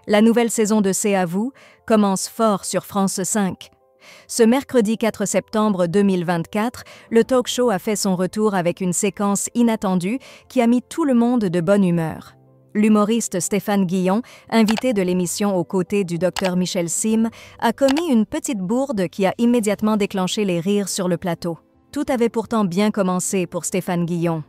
La nouvelle saison de C'est à vous commence fort sur France 5. Ce mercredi 4 septembre 2024, le talk show a fait son retour avec une séquence inattendue qui a mis tout le monde de bonne humeur. L'humoriste Stéphane Guillon, invité de l'émission aux côtés du docteur Michel Sim, a commis une petite bourde qui a immédiatement déclenché les rires sur le plateau. Tout avait pourtant bien commencé pour Stéphane Guillon.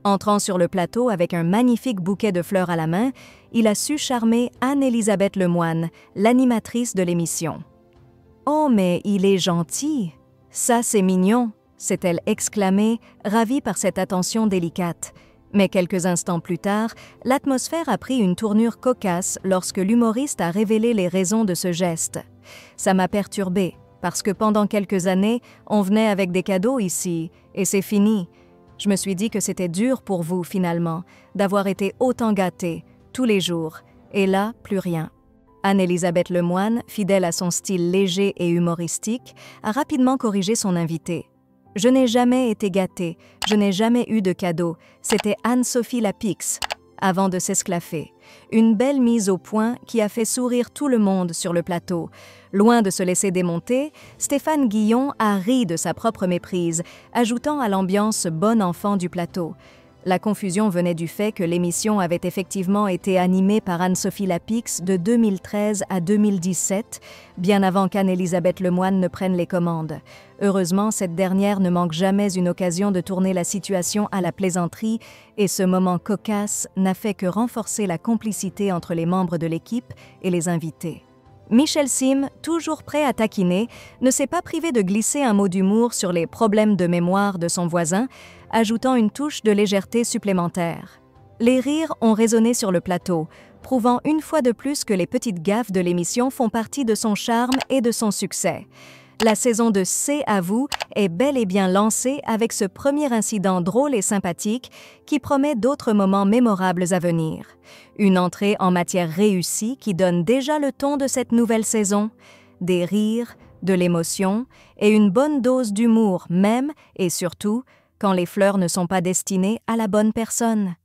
Entrant sur le plateau avec un magnifique bouquet de fleurs à la main, il a su charmer Anne-Élisabeth Lemoine, l'animatrice de l'émission. « Oh, mais il est gentil! Ça, c'est mignon !» s'est-elle exclamée, ravie par cette attention délicate. Mais quelques instants plus tard, l'atmosphère a pris une tournure cocasse lorsque l'humoriste a révélé les raisons de ce geste. « Ça m'a perturbée, parce que pendant quelques années, on venait avec des cadeaux ici, et c'est fini. Je me suis dit que c'était dur pour vous, finalement, d'avoir été autant gâtés, tous les jours, et là, plus rien. » Anne-Élisabeth Lemoine, fidèle à son style léger et humoristique, a rapidement corrigé son invité. « Je n'ai jamais été gâtée, je n'ai jamais eu de cadeau, c'était Anne-Sophie Lapix », avant de s'esclaffer. Une belle mise au point qui a fait sourire tout le monde sur le plateau. Loin de se laisser démonter, Stéphane Guillon a ri de sa propre méprise, ajoutant à l'ambiance bon enfant du plateau. La confusion venait du fait que l'émission avait effectivement été animée par Anne-Sophie Lapix de 2013 à 2017, bien avant qu'Anne-Élisabeth Lemoine ne prenne les commandes. Heureusement, cette dernière ne manque jamais une occasion de tourner la situation à la plaisanterie et ce moment cocasse n'a fait que renforcer la complicité entre les membres de l'équipe et les invités. Michel Sim, toujours prêt à taquiner, ne s'est pas privé de glisser un mot d'humour sur les problèmes de mémoire de son voisin, ajoutant une touche de légèreté supplémentaire. Les rires ont résonné sur le plateau, prouvant une fois de plus que les petites gaffes de l'émission font partie de son charme et de son succès. La saison de C'est à vous est bel et bien lancée avec ce premier incident drôle et sympathique qui promet d'autres moments mémorables à venir. Une entrée en matière réussie qui donne déjà le ton de cette nouvelle saison. Des rires, de l'émotion et une bonne dose d'humour même et surtout quand les fleurs ne sont pas destinées à la bonne personne.